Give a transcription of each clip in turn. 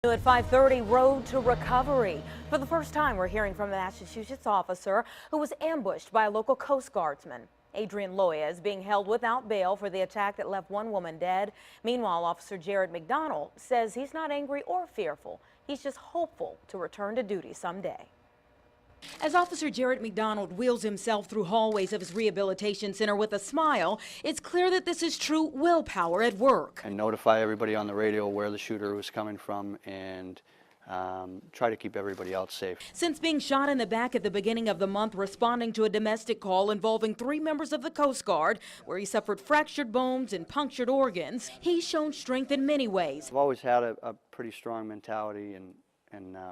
New at 5:30, road to recovery. For the first time, we're hearing from a Massachusetts officer who was ambushed by a local Coast Guardsman. Adrian Loya is being held without bail for the attack that left one woman dead. Meanwhile, Officer Jared McDonald says he's not angry or fearful. He's just hopeful to return to duty someday. As Officer Jared McDonald wheels himself through hallways of his rehabilitation center with a smile, it's clear that this is true willpower at work. And notify everybody on the radio where the shooter was coming from and try to keep everybody else safe. Since being shot in the back at the beginning of the month, responding to a domestic call involving 3 members of the Coast Guard, where he suffered fractured bones and punctured organs, he's shown strength in many ways. I've always had a pretty strong mentality and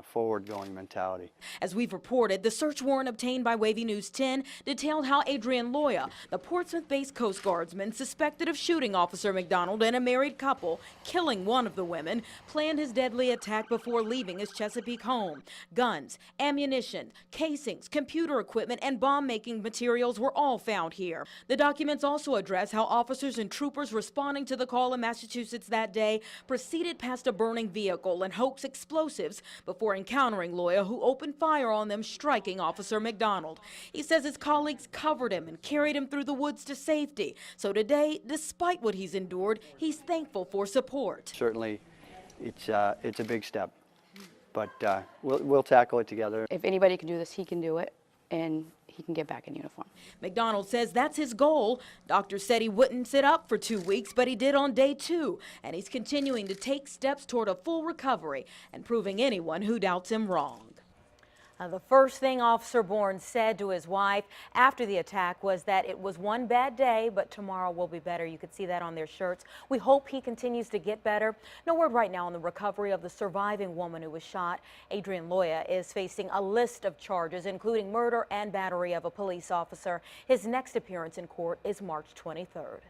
forward-going mentality. As we've reported, the search warrant obtained by WAVY News 10 detailed how Adrian Loya, the Portsmouth-based Coast Guardsman suspected of shooting Officer McDonald and a married couple, killing one of the women, planned his deadly attack before leaving his Chesapeake home. Guns, ammunition, casings, computer equipment, and bomb-making materials were all found here. The documents also address how officers and troopers responding to the call in Massachusetts that day proceeded past a burning vehicle and hoax explosives before encountering Loya, who opened fire on them, striking Officer McDonald. He says his colleagues covered him and carried him through the woods to safety. So today, despite what he's endured, he's thankful for support. Certainly, it's a big step, but we'll tackle it together. If anybody can do this, he can do it, and he can get back in uniform. McDonald says that's his goal. Doctors said he wouldn't sit up for 2 weeks, but he did on day 2, and he's continuing to take steps toward a full recovery and proving anyone who doubts him wrong. The first thing Officer Bourne said to his wife after the attack was that it was one bad day, but tomorrow will be better. You could see that on their shirts. We hope he continues to get better. No word right now on the recovery of the surviving woman who was shot. Adrian Loya is facing a list of charges, including murder and battery of a police officer. His next appearance in court is March 23rd.